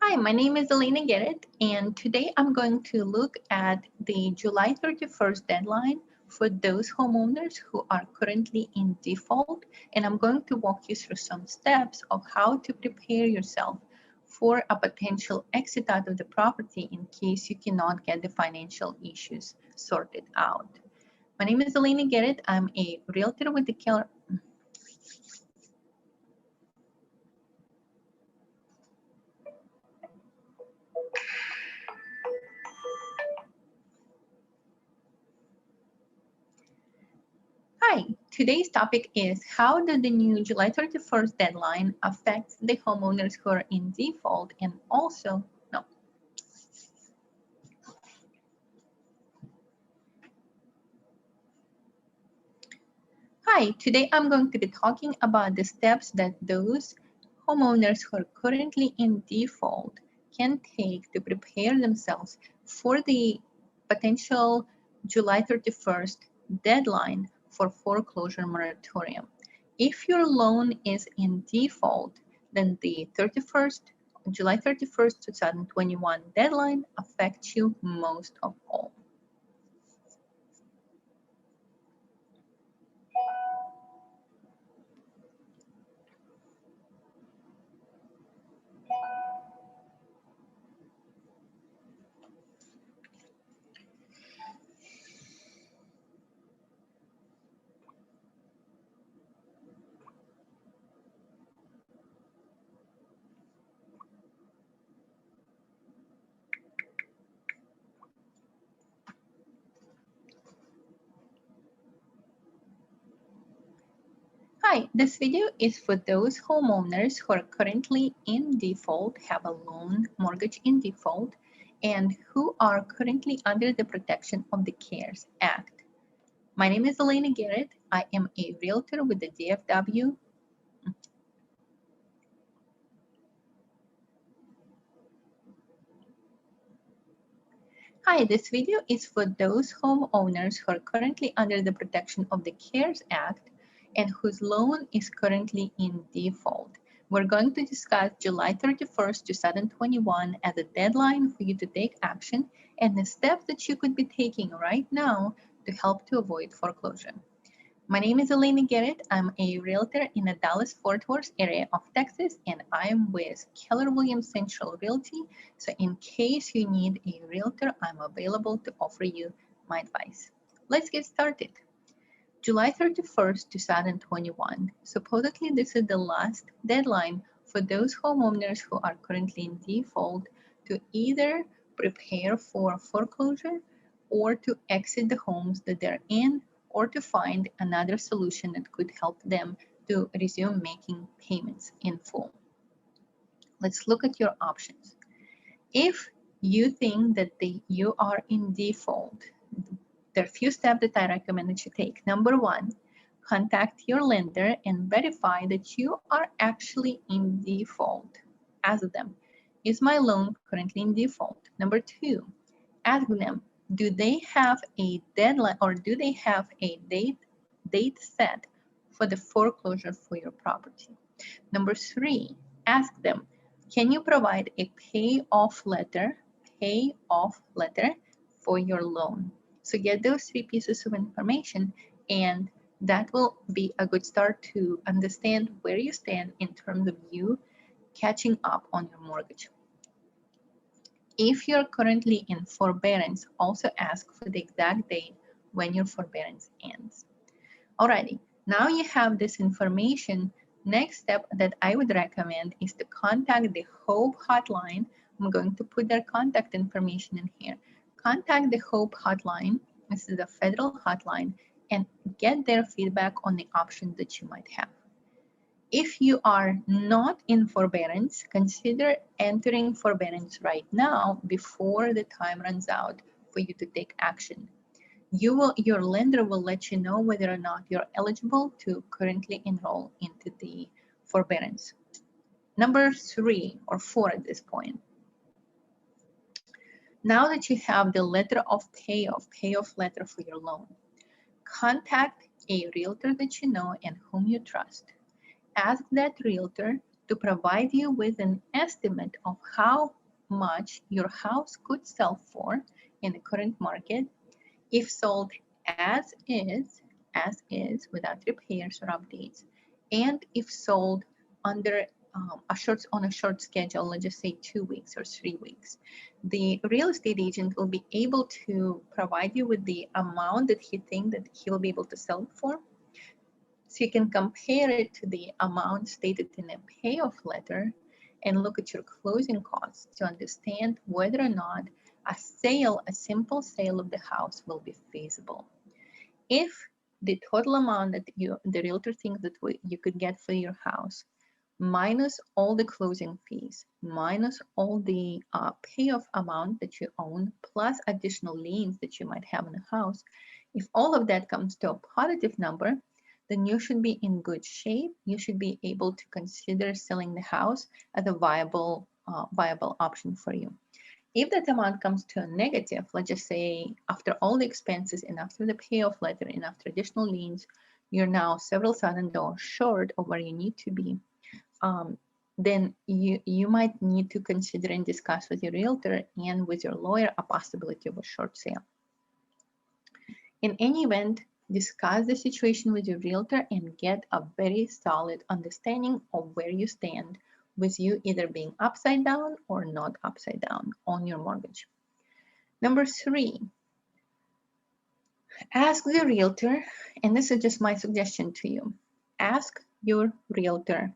Hi, my name is ELENA GARRETT, and today I'm going to look at the July 31st deadline for those homeowners who are currently in default, and I'm going to walk you through some steps of how to prepare yourself for a potential exit out of the property in case you cannot get the financial issues sorted out. My name is ELENA GARRETT. I'm a realtor with the Keller. Hi, today's topic is how did the new July 31st deadline affect the homeowners who are in default and also, no. Hi, today I'm going to be talking about the steps that those homeowners who are currently in default can take to prepare themselves for the potential July 31st deadline for foreclosure moratorium. If your loan is in default, then the July 31st, 2021 deadline affects you most of all. Hi, this video is for those homeowners who are currently in default, have a loan mortgage in default, and who are currently under the protection of the CARES Act. My name is ELENA GARRETT. I am a realtor with the DFW. Hi, this video is for those homeowners who are currently under the protection of the CARES Act and whose loan is currently in default. We're going to discuss July 31st, 2021 as a deadline for you to take action and the steps that you could be taking right now to help to avoid foreclosure. My name is ELENA GARRETT. I'm a realtor in the Dallas-Fort Worth area of Texas, and I'm with Keller Williams Central Realty. So in case you need a realtor, I'm available to offer you my advice. Let's get started. July 31st, 2021. Supposedly, this is the last deadline for those homeowners who are currently in default to either prepare for foreclosure or to exit the homes that they're in, or to find another solution that could help them to resume making payments in full. Let's look at your options. If you think that you are in default, there are a few steps that I recommend that you take. Number one, contact your lender and verify that you are actually in default. Ask them, is my loan currently in default? Number two, ask them, do they have a deadline or do they have a date set for the foreclosure for your property? Number three, ask them, can you provide a payoff letter for your loan? So get those three pieces of information, and that will be a good start to understand where you stand in terms of you catching up on your mortgage. If you're currently in forbearance, also ask for the exact date when your forbearance ends. Alrighty, now you have this information. Next step that I would recommend is to contact the HOPE hotline. I'm going to put their contact information in here. Contact the HOPE hotline. This is a federal hotline, and get their feedback on the options that you might have. If you are not in forbearance, consider entering forbearance right now before the time runs out for you to take action. Your lender will let you know whether or not you're eligible to currently enroll into the forbearance. Number 3 or 4 at this point. Now that you have the letter of payoff letter for your loan, contact a realtor that you know and whom you trust. Ask that realtor to provide you with an estimate of how much your house could sell for in the current market if sold as is without repairs or updates, and if sold under on a short schedule, let's just say 2 weeks or 3 weeks. The real estate agent will be able to provide you with the amount that he thinks that he will be able to sell it for. So you can compare it to the amount stated in a payoff letter and look at your closing costs to understand whether or not a simple sale of the house will be feasible. If the total amount that the realtor thinks that you could get for your house, minus all the closing fees, minus all the payoff amount that you own, plus additional liens that you might have in the house, if all of that comes to a positive number, then you should be in good shape. You should be able to consider selling the house as a viable option for you. If that amount comes to a negative, let's just say after all the expenses and after the payoff letter and after additional liens, you're now several $1,000 short of where you need to be, then you might need to consider and discuss with your realtor and with your lawyer a possibility of a short sale. In any event, discuss the situation with your realtor and get a very solid understanding of where you stand, with you either being upside down or not upside down on your mortgage. Number 3, ask the realtor, and this is just my suggestion to you, ask your realtor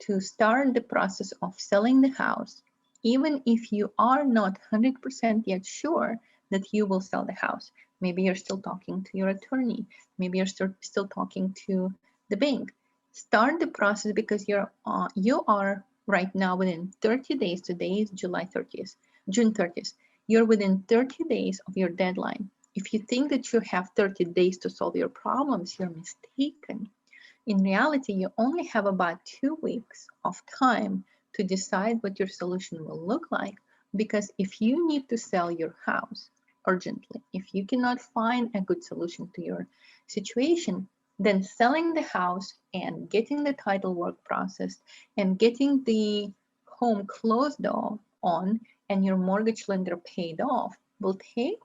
to start the process of selling the house, even if you are not 100% yet sure that you will sell the house. Maybe you're still talking to your attorney. Maybe you're still talking to the bank. Start the process because you are right now within 30 days. Today is June 30th. You're within 30 days of your deadline. If you think that you have 30 days to solve your problems, you're mistaken. In reality, you only have about 2 weeks of time to decide what your solution will look like, because if you need to sell your house urgently, if you cannot find a good solution to your situation, then selling the house and getting the title work processed and getting the home closed on and your mortgage lender paid off will take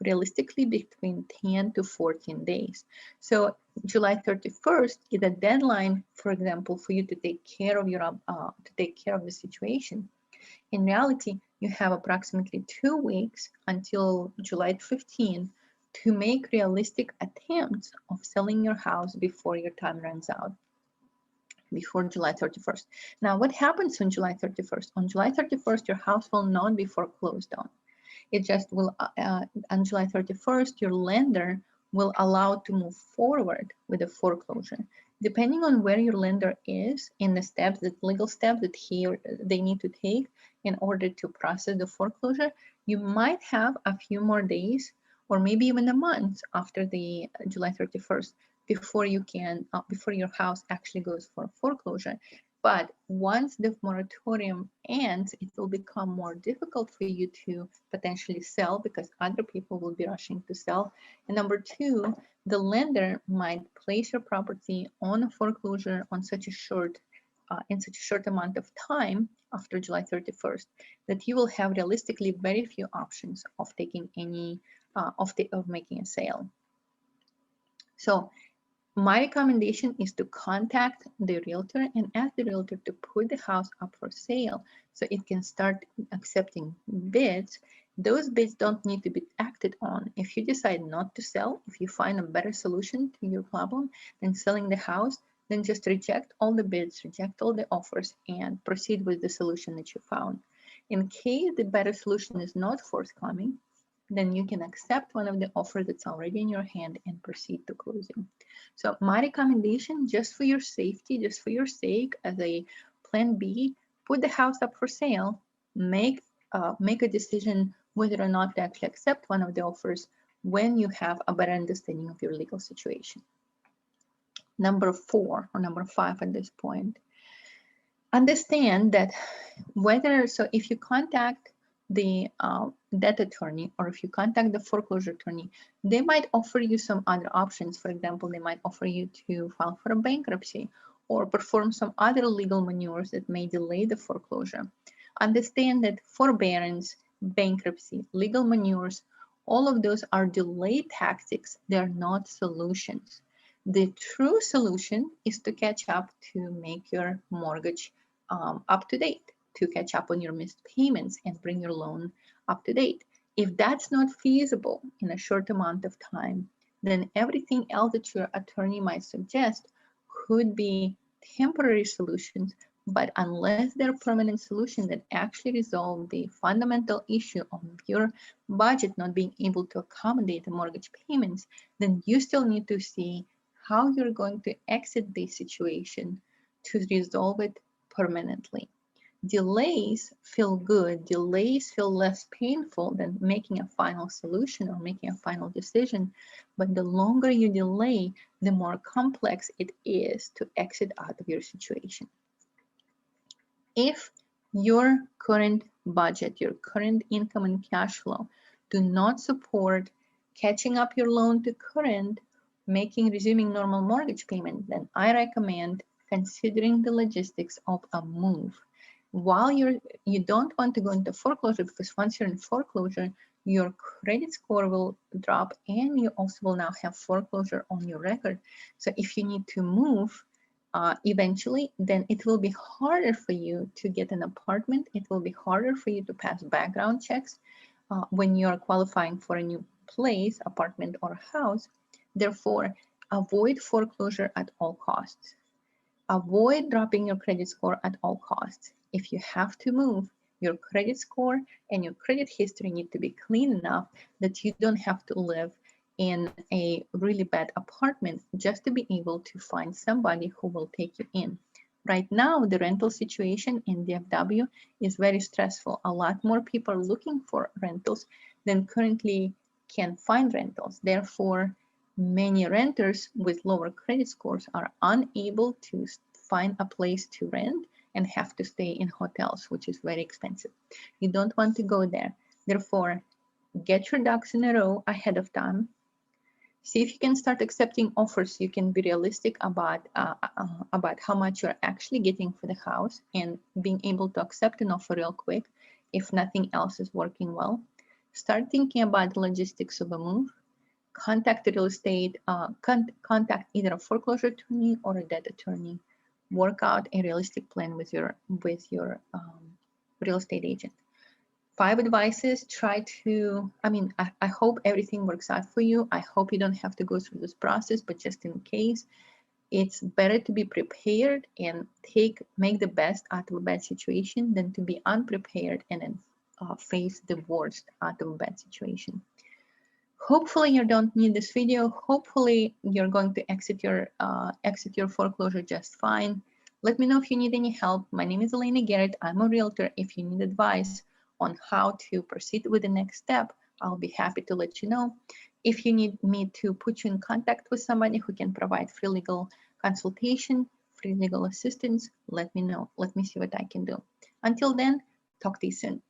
realistically between 10 to 14 days. So July 31st is a deadline, for example, for you to take care of the situation. In reality, you have approximately 2 weeks until July 15 to make realistic attempts of selling your house before your time runs out, before July 31st. Now, what happens on July 31st? On July 31st, your house will not be foreclosed on. It just will, on July 31st, your lender will allow to move forward with a foreclosure. Depending on where your lender is in the legal steps that he or they need to take in order to process the foreclosure, you might have a few more days or maybe even a month after the July 31st before your house actually goes for foreclosure. But once the moratorium ends, it will become more difficult for you to potentially sell because other people will be rushing to sell. And number 2, the lender might place your property on a foreclosure on such a short amount of time after July 31st that you will have realistically very few options of taking of making a sale. So my recommendation is to contact the realtor and ask the realtor to put the house up for sale so it can start accepting bids. Those bids don't need to be acted on. If you decide not to sell, if you find a better solution to your problem than selling the house, then just reject all the bids, reject all the offers, and proceed with the solution that you found. In case the better solution is not forthcoming, then you can accept one of the offers that's already in your hand and proceed to closing. So my recommendation, just for your safety, just for your sake, as a plan B, put the house up for sale, make a decision whether or not to actually accept one of the offers when you have a better understanding of your legal situation. Number 4 or number 5 at this point, understand that if you contact the debt attorney or if you contact the foreclosure attorney, they might offer you some other options. For example, they might offer you to file for a bankruptcy or perform some other legal maneuvers that may delay the foreclosure. Understand that forbearance, bankruptcy, legal manures, all of those are delay tactics. They're not solutions. The true solution is to catch up to make your mortgage up to date, to catch up on your missed payments and bring your loan up to date. If that's not feasible in a short amount of time, then everything else that your attorney might suggest could be temporary solutions, but unless they're permanent solutions that actually resolve the fundamental issue of your budget not being able to accommodate the mortgage payments, then you still need to see how you're going to exit this situation to resolve it permanently. Delays feel good. Delays feel less painful than making a final solution or making a final decision. But the longer you delay, the more complex it is to exit out of your situation. If your current budget, your current income and cash flow do not support catching up your loan to current, resuming normal mortgage payment, then I recommend considering the logistics of a move. While you don't want to go into foreclosure, because once you're in foreclosure, your credit score will drop and you also will now have foreclosure on your record. So if you need to move eventually, then it will be harder for you to get an apartment. It will be harder for you to pass background checks when you're qualifying for a new place, apartment or house. Therefore, avoid foreclosure at all costs. Avoid dropping your credit score at all costs. If you have to move, your credit score and your credit history need to be clean enough that you don't have to live in a really bad apartment just to be able to find somebody who will take you in. Right now, the rental situation in DFW is very stressful. A lot more people are looking for rentals than currently can find rentals. Therefore, many renters with lower credit scores are unable to find a place to rent and have to stay in hotels, which is very expensive. You don't want to go there. Therefore, get your ducks in a row ahead of time. See if you can start accepting offers. You can be realistic about how much you're actually getting for the house and being able to accept an offer real quick if nothing else is working well. Start thinking about the logistics of a move. Contact the real estate, contact either a foreclosure attorney or a debt attorney. Work out a realistic plan with your real estate agent. 5 advices. I hope everything works out for you. I hope you don't have to go through this process, but just in case, it's better to be prepared and make the best out of a bad situation than to be unprepared and then face the worst out of a bad situation. Hopefully you don't need this video. Hopefully you're going to exit your foreclosure just fine. Let me know if you need any help. My name is ELENA Garrett. I'm a realtor. If you need advice on how to proceed with the next step, I'll be happy to let you know. If you need me to put you in contact with somebody who can provide free legal consultation, free legal assistance, let me know. Let me see what I can do. Until then, talk to you soon.